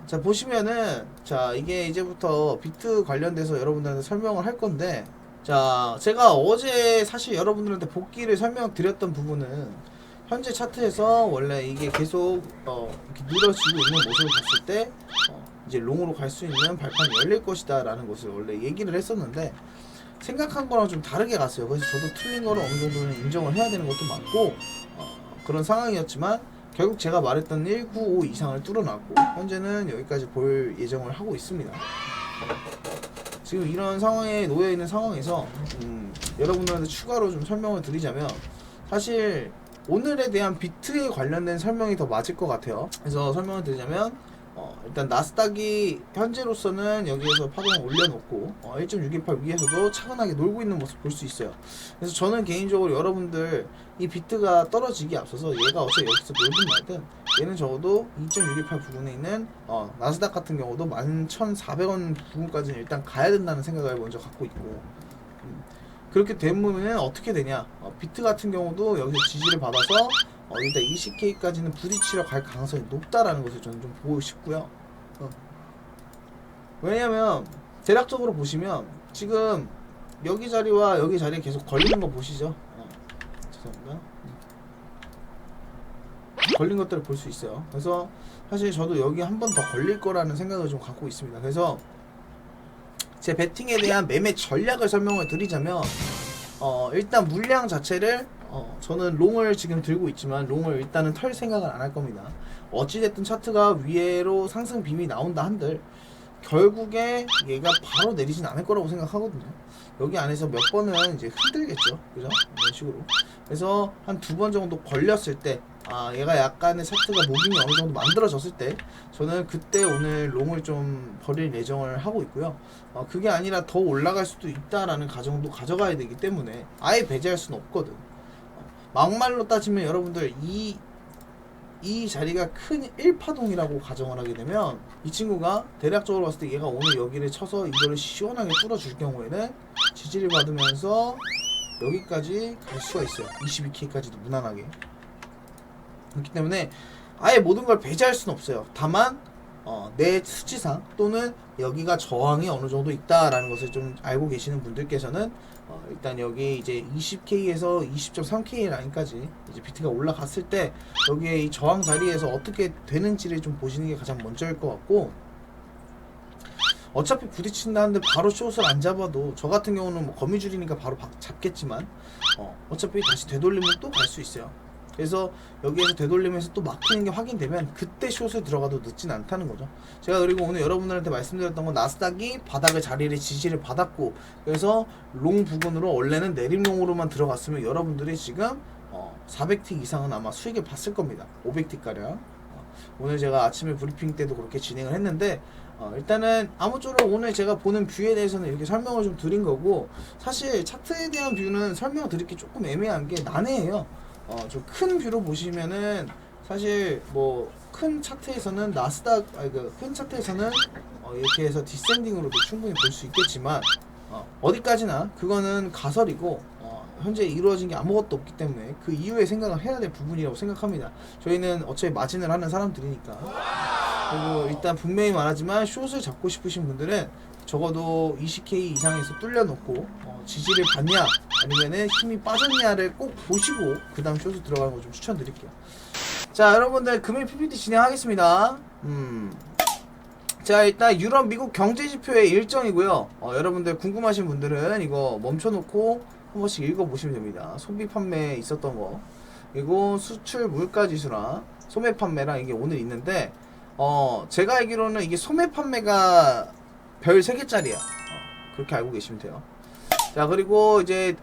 자, 보시면은, 자, 이게 이제부터 비트 관련돼서 여러분들한테 설명을 할 건데, 자, 제가 어제 사실 여러분들한테 복귀를 설명드렸던 부분은, 현재 차트에서 원래 이게 계속, 이렇게 늘어지고 있는 모습을 봤을 때, 이제 롱으로 갈 수 있는 발판이 열릴 것이다 라는 것을 원래 얘기를 했었는데, 생각한 거랑 좀 다르게 갔어요. 그래서 저도 틀린 거를 어느 정도는 인정을 해야 되는 것도 맞고, 그런 상황이었지만, 결국 제가 말했던 195 이상을 뚫어놨고 현재는 여기까지 볼 예정을 하고 있습니다. 지금 이런 상황에 놓여있는 상황에서 여러분들한테 추가로 좀 설명을 드리자면 사실 오늘에 대한 비트에 관련된 설명이 더 맞을 것 같아요. 그래서 설명을 드리자면 일단 나스닥이 현재로서는 여기에서 파동을 올려놓고 1.618 위에서도 차분하게 놀고 있는 모습 볼 수 있어요. 그래서 저는 개인적으로 여러분들 이 비트가 떨어지기 앞서서 얘가 어차피 여기서 놀든 말든 얘는 적어도 2.618 부근에 있는 나스닥 같은 경우도 11,400원 부근까지는 일단 가야 된다는 생각을 먼저 갖고 있고 그렇게 되면 어떻게 되냐, 비트 같은 경우도 여기서 지지를 받아서 일단 20K까지는 부딪히러 갈 가능성이 높다라는 것을 저는 좀 보고 싶고요. 왜냐면 대략적으로 보시면 지금 여기 자리와 여기 자리에 계속 걸리는 거 보시죠. 죄송합니다. 걸린 것들을 볼 수 있어요. 그래서 사실 저도 여기 한 번 더 걸릴 거라는 생각을 좀 갖고 있습니다. 그래서 제 배팅에 대한 매매 전략을 설명을 드리자면 일단 물량 자체를 저는 롱을 지금 들고 있지만 롱을 일단은 털 생각을 안 할 겁니다. 어찌됐든 차트가 위로 상승 빔이 나온다 한들 결국에 얘가 바로 내리진 않을 거라고 생각하거든요. 여기 안에서 몇 번은 이제 흔들겠죠, 그죠? 이런 식으로. 그래서 한 두 번 정도 걸렸을 때 얘가 약간의 차트가 무빙이 어느 정도 만들어졌을 때 저는 그때 오늘 롱을 좀 버릴 예정을 하고 있고요. 그게 아니라 더 올라갈 수도 있다라는 가정도 가져가야 되기 때문에 아예 배제할 수는 없거든. 막말로 따지면 여러분들 이 자리가 큰 1파동이라고 가정을 하게 되면 이 친구가 대략적으로 봤을 때 얘가 오늘 여기를 쳐서 이거를 시원하게 뚫어줄 경우에는 지지를 받으면서 여기까지 갈 수가 있어요. 22K까지도 무난하게. 그렇기 때문에 아예 모든 걸 배제할 수는 없어요. 다만 내 수치상 또는 여기가 저항이 어느 정도 있다라는 것을 좀 알고 계시는 분들께서는 일단 여기 이제 20K에서 20.3K 라인까지 이제 비트가 올라갔을 때 여기에 이 저항 자리에서 어떻게 되는지를 좀 보시는 게 가장 먼저일 것 같고, 어차피 부딪힌다는데 바로 숏을 안 잡아도 저 같은 경우는 뭐 거미줄이니까 바로 잡겠지만 어차피 다시 되돌리면 또 갈 수 있어요. 그래서 여기에서 되돌리면서 또 막히는 게 확인되면 그때 숏을 들어가도 늦진 않다는 거죠. 제가 그리고 오늘 여러분들한테 말씀드렸던 건 나스닥이 바닥의 자리를 지지를 받았고 그래서 롱 부분으로 원래는 내림롱으로만 들어갔으면 여러분들이 지금 400T 이상은 아마 수익을 봤을 겁니다. 500T 가량. 오늘 제가 아침에 브리핑 때도 그렇게 진행을 했는데 일단은 아무쪼록 오늘 제가 보는 뷰에 대해서는 이렇게 설명을 좀 드린 거고, 사실 차트에 대한 뷰는 설명 드릴 게 조금 애매한 게 난해해요. 좀 큰 뷰로 보시면은 사실 뭐 큰 차트에서는 나스닥 큰 차트에서는 이렇게 해서 디센딩으로도 충분히 볼 수 있겠지만 어디까지나 그거는 가설이고 현재 이루어진 게 아무것도 없기 때문에 그 이후에 생각을 해야 될 부분이라고 생각합니다. 저희는 어차피 마진을 하는 사람들이니까. 그리고 일단 분명히 말하지만 숏을 잡고 싶으신 분들은 적어도 20K 이상에서 뚫려놓고 지지를 받냐 아니면은 힘이 빠졌냐를 꼭 보시고 그 다음 숏을 들어가는 거 좀 추천드릴게요. 자, 여러분들 금일 PPT 진행하겠습니다. 자, 일단 유럽 미국 경제지표의 일정이고요. 여러분들 궁금하신 분들은 이거 멈춰놓고 한 번씩 읽어보시면 됩니다. 소비 판매 있었던 거, 그리고 수출 물가지수랑 소매 판매랑 이게 오늘 있는데 제가 알기로는 이게 소매 판매가 별 3개짜리야. 그렇게 알고 계시면 돼요. 자, 그리고 이제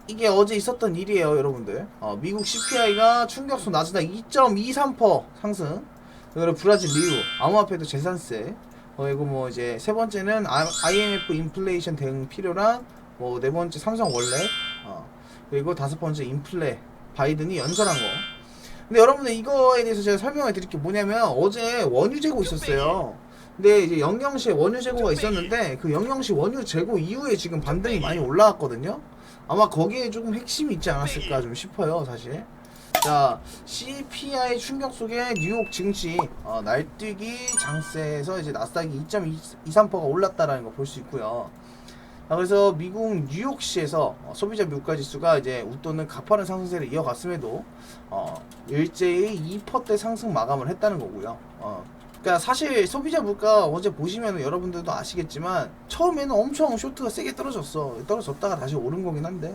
이게 어제 있었던 일이에요, 여러분들. 미국 CPI가 충격수 나스닥 2.23% 상승. 그리고 브라질 리우, 암호화폐도 재산세. 그리고 뭐 이제 세 번째는 IMF 인플레이션 대응 필요랑 뭐 네 번째 삼성 원래. 그리고 다섯 번째 인플레 바이든이 연설한 거. 근데 여러분들 이거에 대해서 제가 설명을 드릴 게 뭐냐면 어제 원유 재고 있었어요. 근데 이제 00시에 원유 재고가 있었는데 그 00시 원유 재고 이후에 지금 반등이 많이 올라왔거든요. 아마 거기에 조금 핵심이 있지 않았을까 좀 싶어요, 사실. 자, CPI 충격 속에 뉴욕 증시 날뛰기 장세에서 이제 나스닥이 2.23%가 올랐다라는 거 볼 수 있고요. 그래서 미국 뉴욕시에서 소비자 물가 지수가 이제 웃도는 가파른 상승세를 이어갔음에도 일제히 2%대 상승 마감을 했다는 거고요. 그러니까 사실 소비자 물가 어제 보시면 여러분들도 아시겠지만 처음에는 엄청 쇼트가 세게 떨어졌다가 다시 오른 거긴 한데,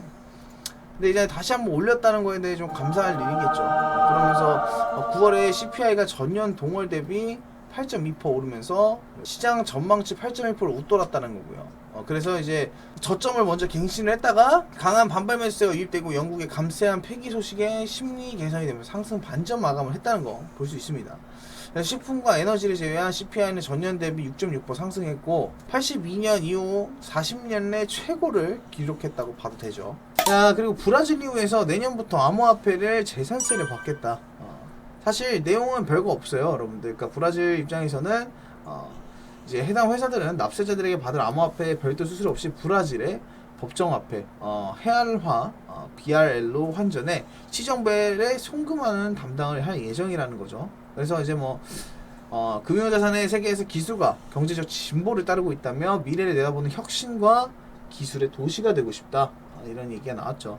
근데 이제 다시 한번 올렸다는 거에 대해 좀 감사할 일이겠죠. 그러면서 9월에 CPI가 전년 동월 대비 8.2% 오르면서 시장 전망치 8.1%를 웃돌았다는 거고요. 그래서 이제 저점을 먼저 갱신을 했다가 강한 반발 매수세가 유입되고 영국의 감세한 폐기 소식에 심리 개선이 되면서 상승 반전 마감을 했다는 거 볼 수 있습니다. 식품과 에너지를 제외한 CPI는 전년 대비 6.6% 상승했고 82년 이후 40년 내 최고를 기록했다고 봐도 되죠. 자, 그리고 브라질 이후에서 내년부터 암호화폐를 재산세를 받겠다. 사실 내용은 별거 없어요, 여러분들. 그러니까 브라질 입장에서는 이제 해당 회사들은 납세자들에게 받을 암호화폐 별도 수수료 없이 브라질의 법정화폐 헤알화 BRL로 환전해 시정벨에 송금하는 담당을 할 예정이라는 거죠. 그래서 이제 금융자산의 세계에서 기술과 경제적 진보를 따르고 있다며 미래를 내다보는 혁신과 기술의 도시가 되고 싶다, 이런 얘기가 나왔죠.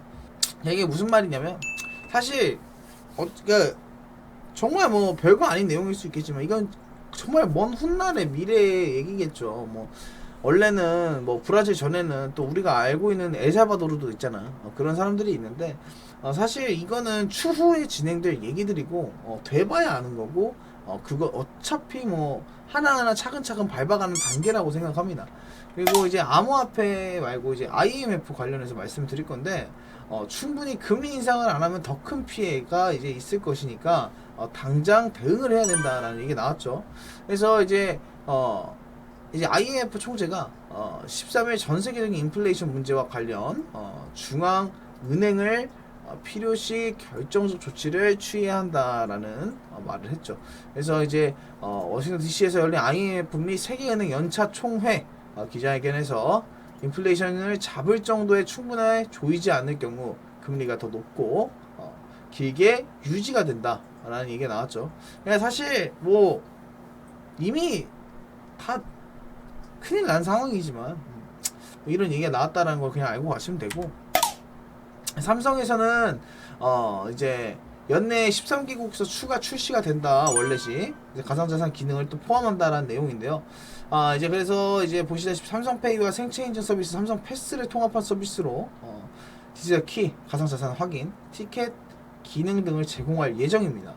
이게 무슨 말이냐면 사실 그러니까 정말 별거 아닌 내용일 수 있겠지만 이건 정말 먼 훗날의 미래의 얘기겠죠. 원래는 브라질 전에는 또 우리가 알고 있는 엘살바도르도 있잖아. 그런 사람들이 있는데 사실 이거는 추후에 진행될 얘기들이고 돼봐야 아는 거고 그거 어차피 하나하나 차근차근 밟아가는 단계라고 생각합니다. 그리고 이제 암호화폐 말고 이제 IMF 관련해서 말씀드릴 건데 충분히 금리 인상을 안 하면 더 큰 피해가 이제 있을 것이니까 당장 대응을 해야 된다라는 얘기 나왔죠. 그래서 이제 IMF 총재가 13일 전 세계적인 인플레이션 문제와 관련 중앙은행을 필요시 결정적 조치를 취해야 한다라는 말을 했죠. 그래서 이제 워싱턴 DC에서 열린 IMF 및 세계은행 연차 총회 기자회견에서 인플레이션을 잡을 정도의 충분히 조이지 않을 경우 금리가 더 높고 길게 유지가 된다라는 얘기가 나왔죠. 그러니까 사실 이미 다 큰일 난 상황이지만 이런 얘기가 나왔다는 걸 그냥 알고 가시면 되고, 삼성에서는 이제 연내 13개국에서 추가 출시가 된다, 월렛이 이제 가상자산 기능을 또 포함한다라는 내용인데요. 이제 그래서 이제 보시다시피 삼성페이와 생체인증 서비스 삼성 패스를 통합한 서비스로 디지털 키, 가상자산 확인, 티켓 기능 등을 제공할 예정입니다.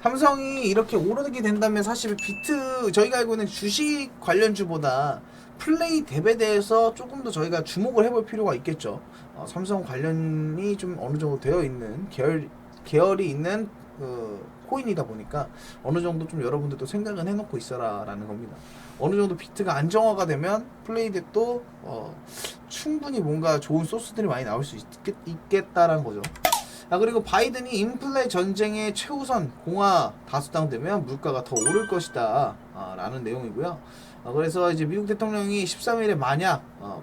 삼성이 이렇게 오르게 된다면 사실 비트, 저희가 알고 있는 주식 관련주보다 플레이 탭에 대해서 조금 더 저희가 주목을 해볼 필요가 있겠죠. 삼성 관련이 좀 어느 정도 되어 있는 계열이 있는 코인이다 보니까 어느 정도 좀 여러분들도 생각은 해놓고 있어라 라는 겁니다. 어느 정도 비트가 안정화가 되면 플레이 탭도 충분히 뭔가 좋은 소스들이 많이 나올 수 있겠다라는 거죠. 그리고 바이든이 인플레 전쟁의 최우선 공화 다수당 되면 물가가 더 오를 것이다 라는 내용이고요. 그래서 이제 미국 대통령이 13일에 만약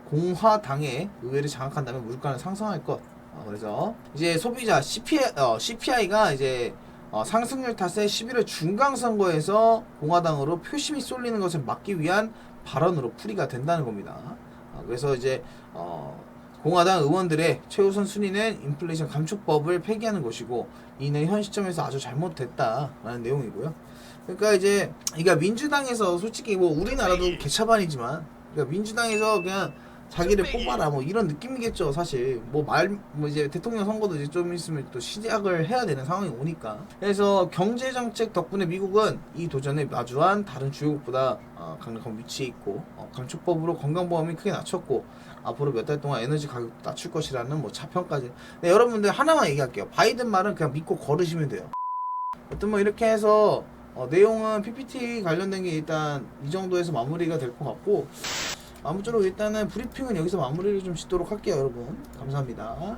공화당의 의회를 장악한다면 물가는 상승할 것. 그래서 이제 소비자 CPI가 이제 상승률 탓에 11월 중간선거에서 공화당으로 표심이 쏠리는 것을 막기 위한 발언으로 풀이가 된다는 겁니다. 그래서 이제 공화당 의원들의 최우선 순위는 인플레이션 감축법을 폐기하는 것이고 이는 현 시점에서 아주 잘못됐다라는 내용이고요. 그러니까 이제 민주당에서 솔직히 우리나라도 개차반이지만 그러니까 민주당에서 그냥 자기를 뽑아라 이런 느낌이겠죠. 사실 이제 대통령 선거도 이제 좀 있으면 또 시작을 해야 되는 상황이 오니까. 그래서 경제 정책 덕분에 미국은 이 도전에 마주한 다른 주요국보다 강력한 위치에 있고 감축법으로 건강보험이 크게 낮췄고 앞으로 몇 달 동안 에너지 가격도 낮출 것이라는 자평까지. 네, 여러분들 하나만 얘기할게요. 바이든 말은 그냥 믿고 걸으시면 돼요. 어떤 이렇게 해서 내용은 PPT 관련된 게 일단 이 정도에서 마무리가 될 것 같고, 아무쪼록 일단은 브리핑은 여기서 마무리를 좀 짓도록 할게요. 여러분 감사합니다.